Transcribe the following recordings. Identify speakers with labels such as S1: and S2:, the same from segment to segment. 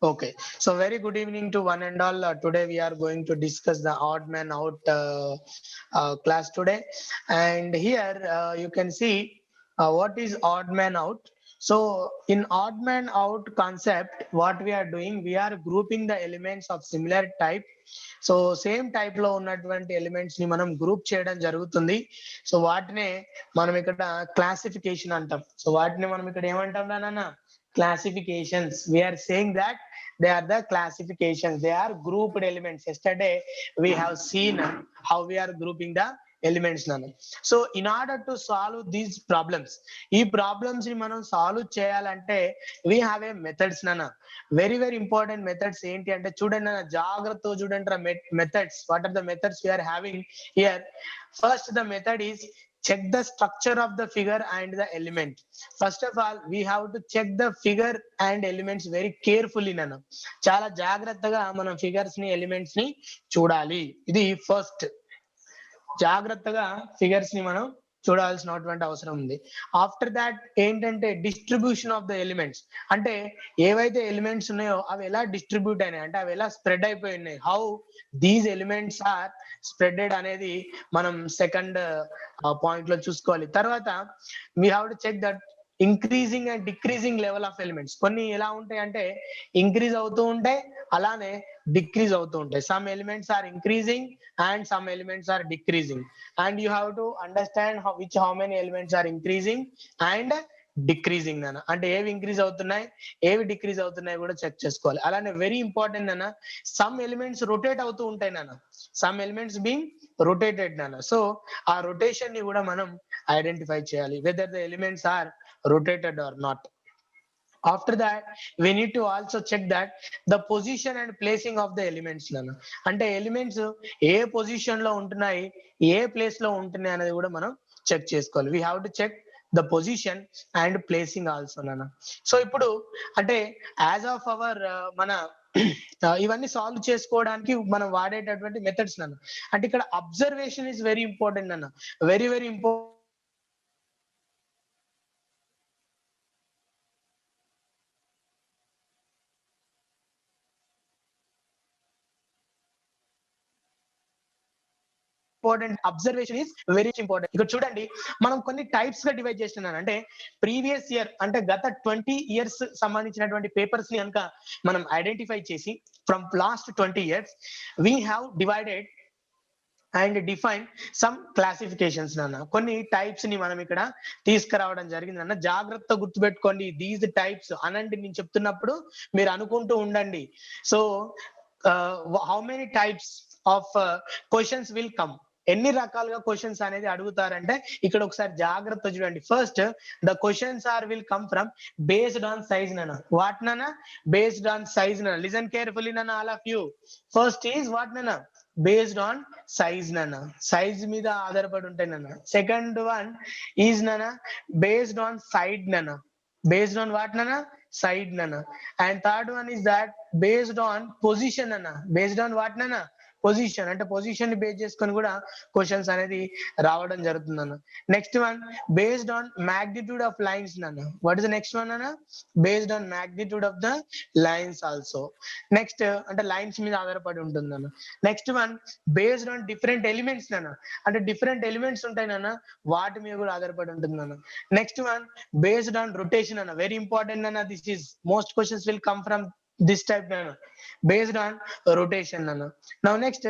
S1: Okay, so very good evening to one and all. Today we are going to discuss the odd man out class today, and here you can see what is odd man out. So in odd man out concept, what we are doing, we are grouping the elements of similar type. So same type లో ఉన్నటువంటి elements ని మనం group చేయడం జరుగుతుంది. So వాటినే మనం ఇక్కడ classification అంటాం. సో వాటిని మనం ఇక్కడ ఏమంటాం నాన్న? Classifications. We are saying that they are the classifications. They are grouped elements. Yesterday we have seen how we are grouping the elements nana. So in order to solve these problems, ఈ problems ని మనం solve చేయాలంటే we have a methods nana. Very important methods ఏంటి అంటే చూడండి నాన్న, జాగ్రత్తగా చూడండి methods. What are the methods we are having here? First the method is check the structure of the figure and the element. First of all, we have to check the figure and elements very carefully nana. చాలా జాగ్రత్తగా మనం figures ని elements ని చూడాలి. ఇది first. జాగ్రత్తగా figures ని మనం చూడాల్సినటువంటి అవసరం ఉంది. ఆఫ్టర్ దాట్ ఏంటంటే డిస్ట్రిబ్యూషన్ ఆఫ్ ద ఎలిమెంట్స్, అంటే ఏవైతే ఎలిమెంట్స్ ఉన్నాయో అవి ఎలా డిస్ట్రిబ్యూట్ అయినాయి, అంటే అవి ఎలా స్ప్రెడ్ అయిపోయి ఉన్నాయి, how these elements are spreaded అనేది మనం సెకండ్ పాయింట్ లో చూసుకోవాలి. తర్వాత we have to check that increasing and decreasing level of elements. కొన్ని ఎలా ఉంటాయి అంటే ఇంక్రీజ్ అవుతూ ఉంటాయి, అలానే డిక్రీజ్ అవుతూ ఉంటాయి. Some elements are increasing and some elements are decreasing, and you have to understand how many elements are increasing and decreasing అన్న, అంటే ఏవి ఇంక్రీజ్ అవుతున్నాయి ఏవి డిక్రీజ్ అవుతున్నాయి కూడా చెక్ చేసుకోవాలి. అలానే వెరీ ఇంపార్టెంట్ అన్న, సమ్ ఎలిమెంట్స్ రొటేట్ అవుతూ ఉంటాయి నాన్న, సమ్ ఎలిమెంట్స్ బీయింగ్ రొటేటెడ్ నాన్న. సో ఆ రొటేషన్ ని కూడా మనం ఐడెంటిఫై చేయాలి, whether the elements are rotated or not. After that we need to also check that the position and placing of the elements nana, అంటే ఎలిమెంట్స్ ఏ position లో ఉంటున్నాయి ఏ place లో ఉంటున్నాయి అనేది కూడా మనం చెక్ చేసుకోవాలి. we have to check the position and placing also nana. So ఇప్పుడు అంటే యాజ్ ఆఫ్ అవర్ మన ఇవన్నీ సాల్వ్ చేసుకోవడానికి మనం వాడేటటువంటి మెథడ్స్ నన్ను, అంటే ఇక్కడ అబ్జర్వేషన్ ఇస్ వెరీ ఇంపార్టెంట్ అన్న, very important. Observation is very important. ఇక్కడ చూడండి మనం కొన్ని టైప్స్ గా డివైడ్ చేస్తున్నాను, అంటే ప్రీవియస్ ఇయర్ అంటే గత 20 years సంబంధించినటువంటి పేపర్స్ ని కనుక మనం ఐడెంటిఫై చేసి from last 20 years we have divided and define some classifications నాన్న. కొన్ని టైప్స్ ని మనం ఇక్కడ తీసుకురావడం జరిగింది అన్న. జాగ్రత్త గుర్తుపెట్టుకోండి, దీస్ టైప్స్ అనండి నేను చెప్తున్నప్పుడు మీరు అనుకుంటూ ఉండండి. So how many types of questions will come, ఎన్ని రకాలుగా క్వశ్చన్స్ అనేది అడుగుతారంటే ఇక్కడ ఒకసారి జాగ్రత్త చూడండి. First the questions are will come from based on size నాన్న. వాట్ నాన్న? బేస్డ్ ఆన్ సైజ్ నాన్న. లిసన్ కేర్ఫుల్లీ నాన్న all of you. First is what నాన్న? బేస్డ్ ఆన్ సైజ్ నాన్న, సైజ్ మీద ఆధారపడి ఉంటాయి నాన్న. సెకండ్ వన్ ఈజ్ నాన్న బేస్డ్ ఆన్ సైడ్ నాన్న, బేస్డ్ ఆన్ వాట్ నాన్న? సైడ్ నాన్న. And third one is that based on position అన్న, బేస్డ్ ఆన్ వాట్ నాన్న? పొజిషన్, అంటే పొజిషన్ ని బేస్ చేసుకొని కూడా క్వశ్చన్స్ అనేది రావడం జరుగుతుంది అన్న. Next one based on magnitude of lines నాన్న. What is the next one అన్న? Based on magnitude of the lines also. Next అంటే లైన్స్ మీద ఆధారపడి ఉంటుంది అన్న. Next one based on different elements నాన్న, అంటే డిఫరెంట్ ఎలిమెంట్స్ ఉంటాయి నాన్న, వాటి మీద కూడా ఆధారపడి ఉంటుంది అన్న. Next one based on rotation అన్న, వెరీ ఇంపార్టెంట్ అన్న. This is most questions will come from this type nana, based on rotation nana. Now next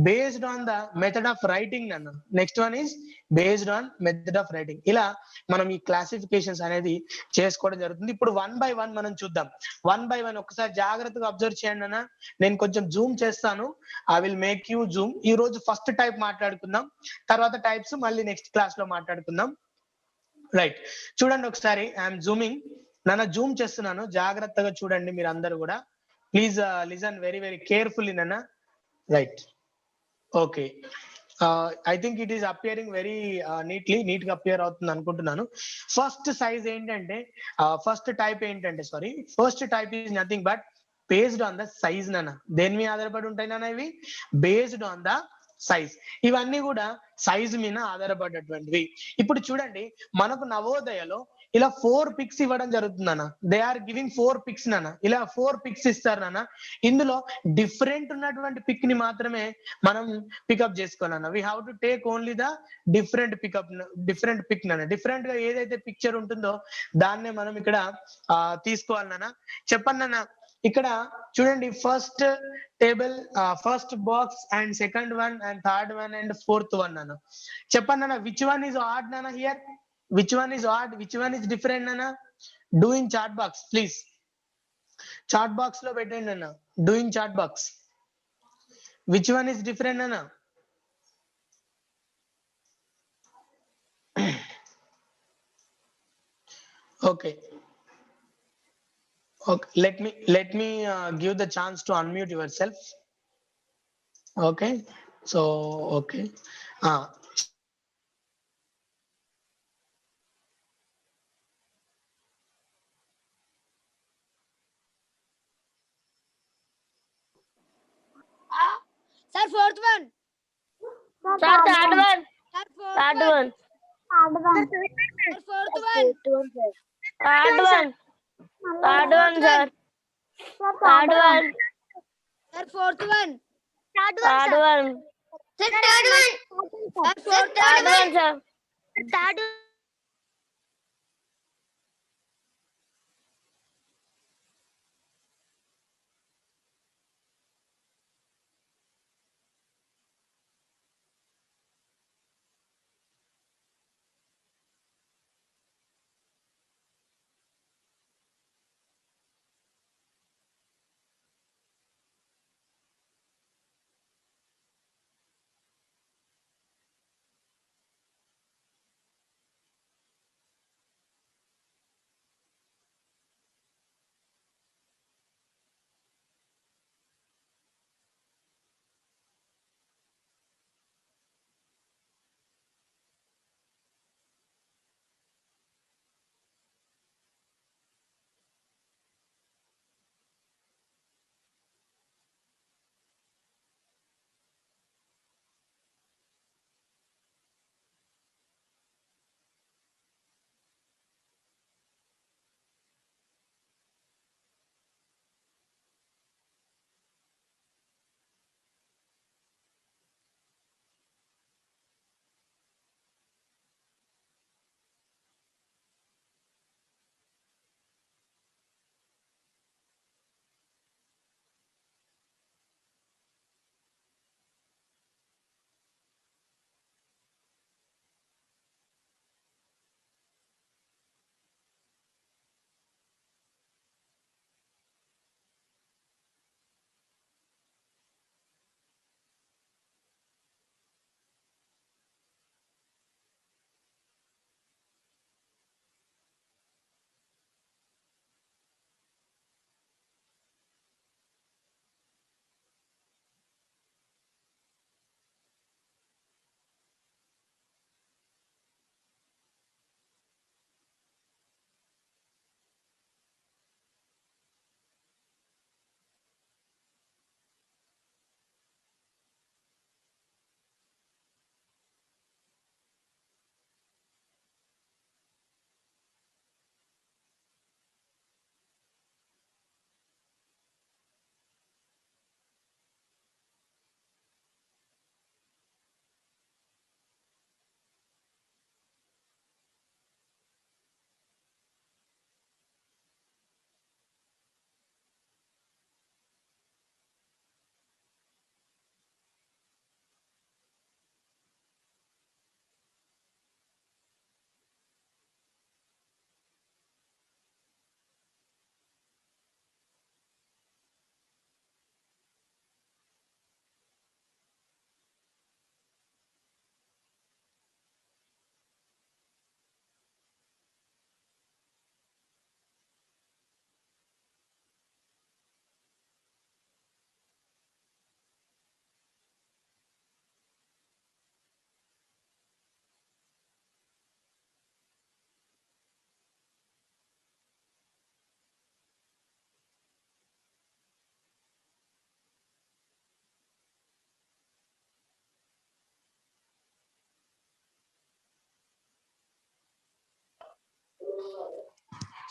S1: based on the method of writing nana. Next one is based on method of writing. ఇలా మనం ఈ classifications అనేది చేసుకోవడం జరుగుతుంది. ఇప్పుడు one by one మనం చూద్దాం. One by one ఒకసారి జాగ్రత్తగా అబ్జర్వ్ చేయండి అన్న. నేను కొంచెం జూమ్ చేస్తాను, I will make you Zoom. ఈ రోజు ఫస్ట్ టైప్ మాట్లాడుకుందాం, తర్వాత టైప్స్ మళ్ళీ నెక్స్ట్ క్లాస్ లో మాట్లాడుకుందాం. రైట్, చూడండి ఒకసారి ఐఎమ్ జూమింగ్ నాన్న, జూమ్ చేస్తున్నాను, జాగ్రత్తగా చూడండి మీరు అందరు కూడా. ప్లీజ్ లిసన్ వెరీ కేర్ఫుల్లీ నాన్న. Right, okay. I think it is appearing very neat గా అపియర్ అవుతుంది అనుకుంటున్నాను. ఫస్ట్ సైజ్ ఏంటంటే ఫస్ట్ టైప్ ఏంటంటే first type is nothing but based on the size నాన్న. దేని మీద ఆధారపడి ఉంటాయి నాన్న ఇవి? Based on the size. ఇవన్నీ కూడా సైజ్ మీద ఆధారపడేటువంటివి. ఇప్పుడు చూడండి మనకు నవోదయలో ఇలా 4 పిక్స్ ఇవ్వడం జరుగుతుంది నాన్న. దే ఆర్ గివింగ్ 4 పిక్స్ నాన్న. ఇలా 4 పిక్స్ ఇస్తారు నాన్న. ఇందులో డిఫరెంట్ ఉన్నటువంటి పిక్ ని మాత్రమే మనం పికప్ చేసుకోవాలన్న. We have to take only the different pick నాన్న. డిఫరెంట్ గా ఏదైతే పిక్చర్ ఉంటుందో దాన్నే మనం ఇక్కడ తీసుకోవాలి నాన్న. చెప్పండి నాన్న. ఇక్కడ చూడండి, first table, first box and second one and third one and fourth one నాన్న. చెప్పండి నాన్న, విచ్ వన్ ఈజ్ ఆడ్ నాన్న here? Which one is odd, which one is different నాన్న? Do in chat box please. Chat box లో పెట్టండి అన్న. Do in chat box. Which one is different అన్న? Okay. Okay. Let me give the chance to unmute yourself. Okay. So okay. Uh,
S2: Sir, fourth one.
S3: Sir, third one.
S2: Sir, fourth
S3: Third
S2: one.
S3: one.
S2: Sir, fourth one.
S3: Third one. Third one, sir. Third one.
S2: Sir, fourth one.
S3: Third one.
S2: Sir, third one. Sir, fourth
S3: Third
S2: one.
S3: one, sir.
S2: Third one.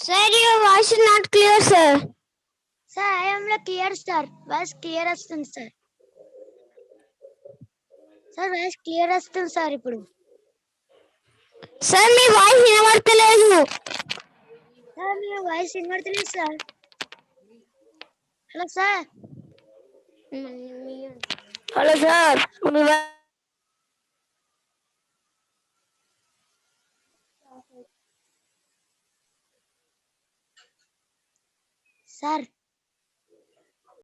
S3: Sir, your voice is not clear, sir.
S2: Sir ఐఎంలో clear sir voice clear వస్తుంది sir sir voice clear వస్తుంది sir ఇప్పుడు
S3: Sir, మీ voice వినబడతలేదు.
S2: Sir మీ voice వినబడతలేదు sir hello sir
S3: hello sir, మీ voice
S2: sir